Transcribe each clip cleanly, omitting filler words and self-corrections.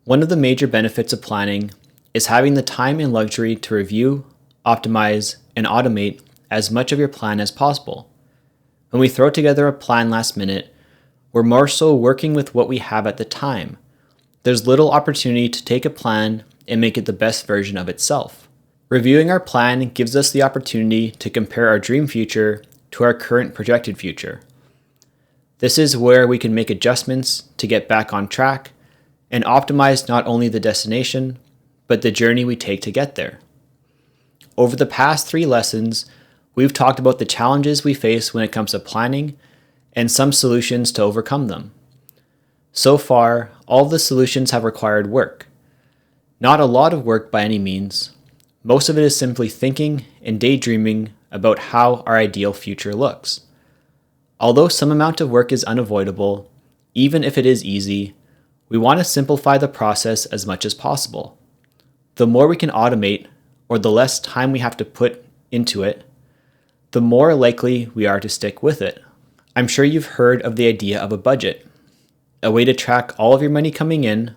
One of the major benefits of planning is having the time and luxury to review, optimize, and automate as much of your plan as possible. When we throw together a plan last minute, we're more so working with what we have at the time. There's little opportunity to take a plan and make it the best version of itself. Reviewing our plan gives us the opportunity to compare our dream future to our current projected future. This is where we can make adjustments to get back on track and optimize not only the destination, but the journey we take to get there. Over the past 3 lessons, we've talked about the challenges we face when it comes to planning and some solutions to overcome them. So far, all of the solutions have required work. Not a lot of work by any means. Most of it is simply thinking and daydreaming about how our ideal future looks. Although some amount of work is unavoidable, even if it is easy, we want to simplify the process as much as possible. The more we can automate, or the less time we have to put into it, the more likely we are to stick with it. I'm sure you've heard of the idea of a budget, a way to track all of your money coming in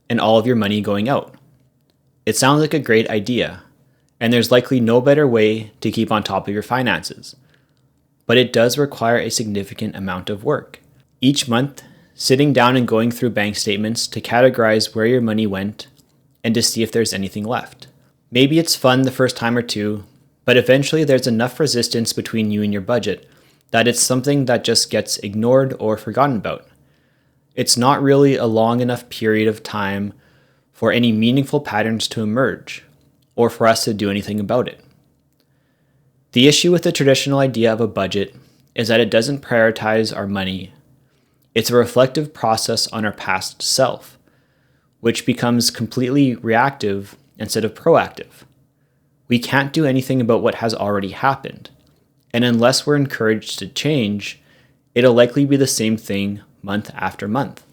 and all of your money going out. It sounds like a great idea, and there's likely no better way to keep on top of your finances. But it does require a significant amount of work. Each month, sitting down and going through bank statements to categorize where your money went and to see if there's anything left. Maybe it's fun the first time or two, but eventually there's enough resistance between you and your budget that it's something that just gets ignored or forgotten about. It's not really a long enough period of time for any meaningful patterns to emerge, or for us to do anything about it. The issue with the traditional idea of a budget is that it doesn't prioritize our money. It's a reflective process on our past self, which becomes completely reactive instead of proactive. We can't do anything about what has already happened, and unless we're encouraged to change, it'll likely be the same thing month after month.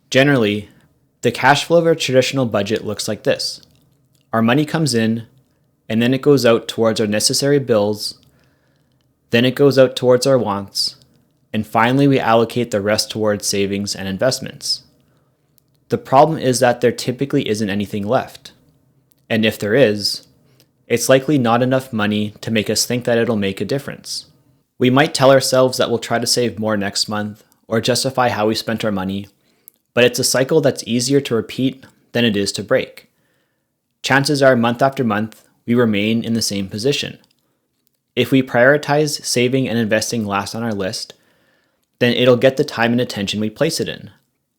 Generally, the cash flow of our traditional budget looks like this. Our money comes in, and then it goes out towards our necessary bills, then it goes out towards our wants, and finally we allocate the rest towards savings and investments. The problem is that there typically isn't anything left, and if there is, it's likely not enough money to make us think that it'll make a difference. We might tell ourselves that we'll try to save more next month, or justify how we spent our money, but it's a cycle that's easier to repeat than it is to break. Chances are month after month, we remain in the same position. If we prioritize saving and investing last on our list, then it'll get the time and attention we place it in,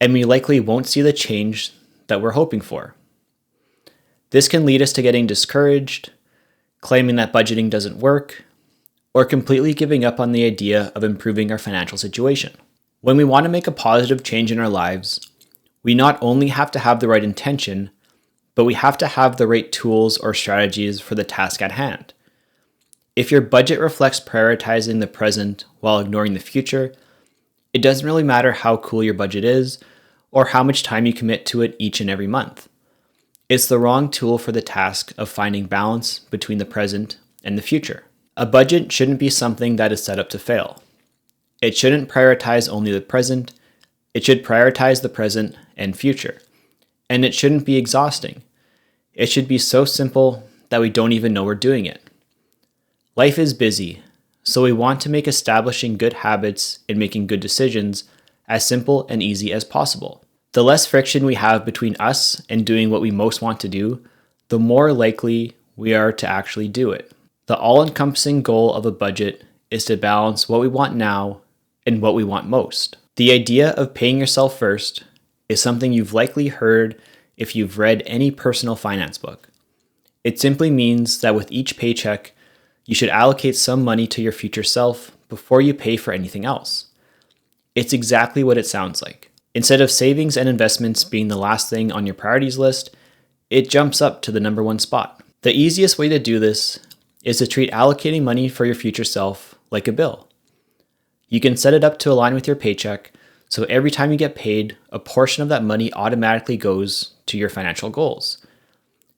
and we likely won't see the change that we're hoping for. This can lead us to getting discouraged, claiming that budgeting doesn't work, or completely giving up on the idea of improving our financial situation. When we want to make a positive change in our lives, we not only have to have the right intention, but we have to have the right tools or strategies for the task at hand. If your budget reflects prioritizing the present while ignoring the future, it doesn't really matter how cool your budget is or how much time you commit to it each and every month. It's the wrong tool for the task of finding balance between the present and the future. A budget shouldn't be something that is set up to fail. It shouldn't prioritize only the present, it should prioritize the present and future. And it shouldn't be exhausting. It should be so simple that we don't even know we're doing it. Life is busy, so we want to make establishing good habits and making good decisions as simple and easy as possible. The less friction we have between us and doing what we most want to do, the more likely we are to actually do it. The all-encompassing goal of a budget is to balance what we want now and what we want most. The idea of paying yourself first is something you've likely heard if you've read any personal finance book. It simply means that with each paycheck, you should allocate some money to your future self before you pay for anything else. It's exactly what it sounds like. Instead of savings and investments being the last thing on your priorities list, it jumps up to the number 1 spot. The easiest way to do this is to treat allocating money for your future self like a bill. You can set it up to align with your paycheck, so every time you get paid, a portion of that money automatically goes to your financial goals.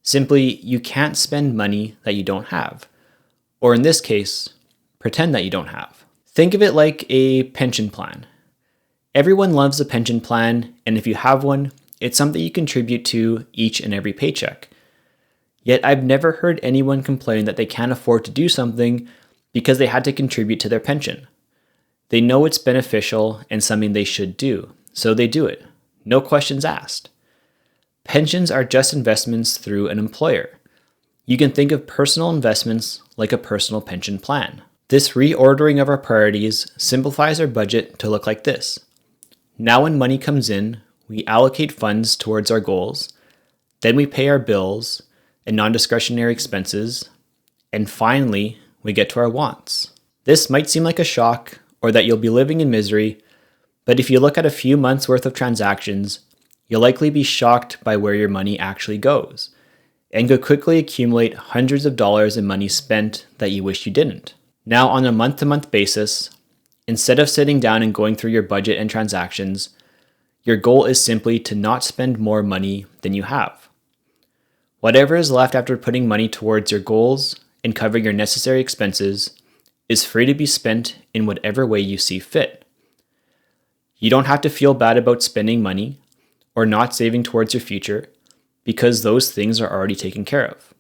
Simply, you can't spend money that you don't have, or in this case, pretend that you don't have. Think of it like a pension plan. Everyone loves a pension plan, and if you have one, it's something you contribute to each and every paycheck. Yet I've never heard anyone complain that they can't afford to do something because they had to contribute to their pension. They know it's beneficial and something they should do, so they do it. No questions asked. Pensions are just investments through an employer. You can think of personal investments like a personal pension plan. This reordering of our priorities simplifies our budget to look like this. Now when money comes in, we allocate funds towards our goals, then we pay our bills and non-discretionary expenses, and finally, we get to our wants. This might seem like a shock or that you'll be living in misery, but if you look at a few months' worth of transactions, you'll likely be shocked by where your money actually goes, and could quickly accumulate hundreds of dollars in money spent that you wish you didn't. Now, on a month-to-month basis, instead of sitting down and going through your budget and transactions, your goal is simply to not spend more money than you have. Whatever is left after putting money towards your goals and covering your necessary expenses is free to be spent in whatever way you see fit. You don't have to feel bad about spending money or not saving towards your future because those things are already taken care of.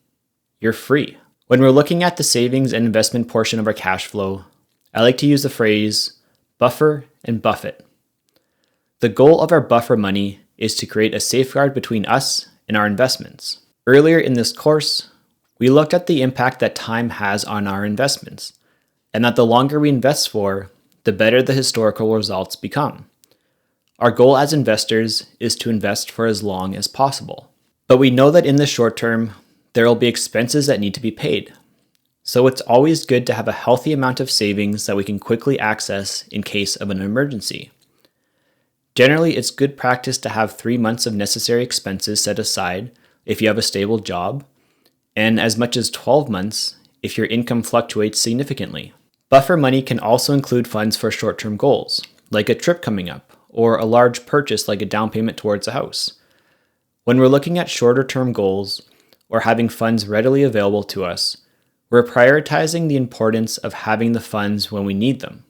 You're free. When we're looking at the savings and investment portion of our cash flow, I like to use the phrase Buffer and Buffett. The goal of our buffer money is to create a safeguard between us and our investments. Earlier in this course, we looked at the impact that time has on our investments, and that the longer we invest for, the better the historical results become. Our goal as investors is to invest for as long as possible. But we know that in the short term, there will be expenses that need to be paid. So it's always good to have a healthy amount of savings that we can quickly access in case of an emergency. Generally, it's good practice to have 3 months of necessary expenses set aside if you have a stable job, and as much as 12 months if your income fluctuates significantly. Buffer money can also include funds for short-term goals, like a trip coming up, or a large purchase like a down payment towards a house. When we're looking at shorter-term goals, or having funds readily available to us, we're prioritizing the importance of having the funds when we need them,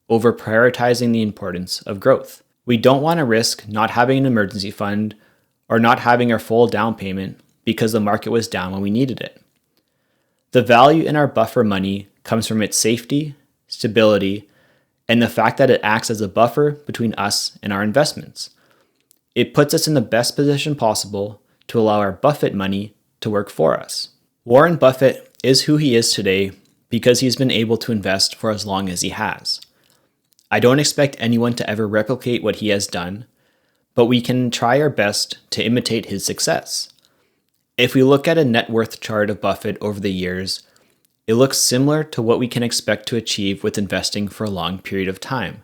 over prioritizing the importance of growth. We don't want to risk not having an emergency fund or not having our full down payment because the market was down when we needed it. The value in our buffer money comes from its safety, stability, and the fact that it acts as a buffer between us and our investments. It puts us in the best position possible to allow our Buffett money to work for us. Warren Buffett is who he is today because he's been able to invest for as long as he has. I don't expect anyone to ever replicate what he has done, but we can try our best to imitate his success. If we look at a net worth chart of Buffett over the years, it looks similar to what we can expect to achieve with investing for a long period of time.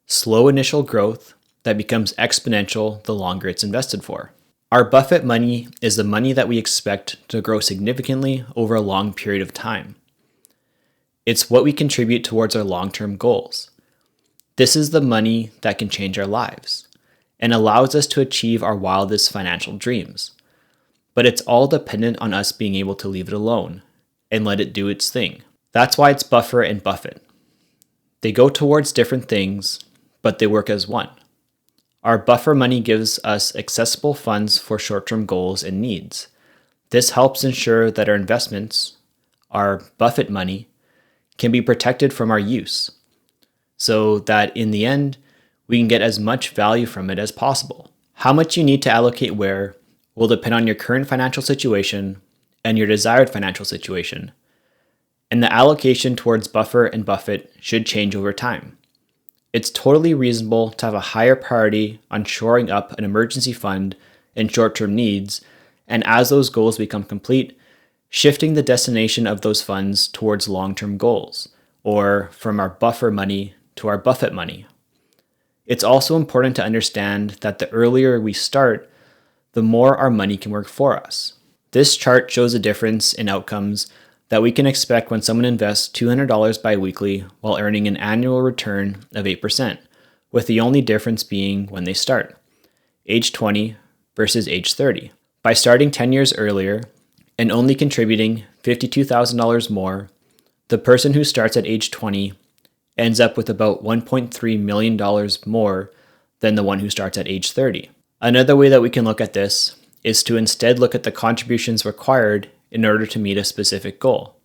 Slow initial growth that becomes exponential the longer it's invested for. Our Buffett money is the money that we expect to grow significantly over a long period of time. It's what we contribute towards our long-term goals. This is the money that can change our lives and allows us to achieve our wildest financial dreams. But it's all dependent on us being able to leave it alone and let it do its thing. That's why it's Buffer and Buffett. They go towards different things, but they work as one. Our buffer money gives us accessible funds for short-term goals and needs. This helps ensure that our investments, our Buffett money, can be protected from our use, so that in the end, we can get as much value from it as possible. How much you need to allocate where will depend on your current financial situation and your desired financial situation, and the allocation towards Buffer and Buffett should change over time. It's totally reasonable to have a higher priority on shoring up an emergency fund and short-term needs, and as those goals become complete, shifting the destination of those funds towards long-term goals, or from our buffer money to our Buffett money. It's also important to understand that the earlier we start, the more our money can work for us. This chart shows a difference in outcomes that we can expect when someone invests $200 biweekly while earning an annual return of 8%, with the only difference being when they start, age 20 versus age 30. By starting 10 years earlier and only contributing $52,000 more, the person who starts at age 20 ends up with about $1.3 million more than the one who starts at age 30. Another way that we can look at this is to instead look at the contributions required in order to meet a specific goal.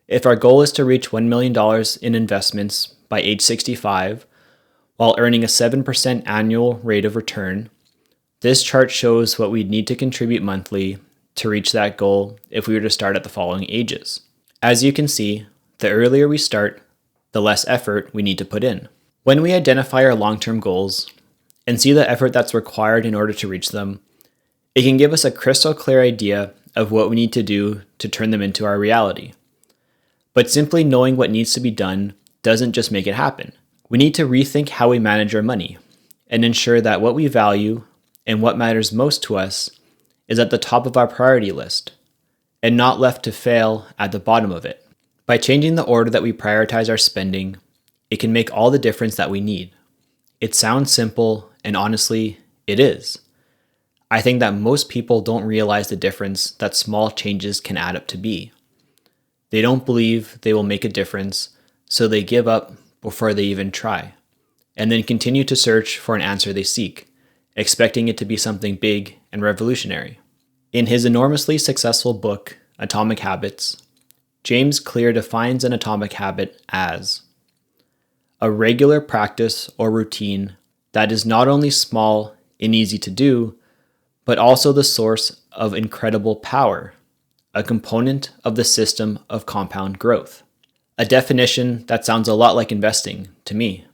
If our goal is to reach $1 million in investments by age 65 while earning a 7% annual rate of return, this chart shows what we'd need to contribute monthly to reach that goal if we were to start at the following ages. As you can see, the earlier we start, the less effort we need to put in. When we identify our long-term goals and see the effort that's required in order to reach them, it can give us a crystal clear idea of what we need to do to turn them into our reality. But simply knowing what needs to be done doesn't just make it happen. We need to rethink how we manage our money and ensure that what we value and what matters most to us is at the top of our priority list and not left to fail at the bottom of it. By changing the order that we prioritize our spending, it can make all the difference that we need. It sounds simple, and honestly, it is. I think that most people don't realize the difference that small changes can add up to be. They don't believe they will make a difference, so they give up before they even try, and then continue to search for an answer they seek, expecting it to be something big and revolutionary. In his enormously successful book, Atomic Habits, James Clear defines an atomic habit as a regular practice or routine that is not only small and easy to do, but also the source of incredible power, a component of the system of compound growth. A definition that sounds a lot like investing to me.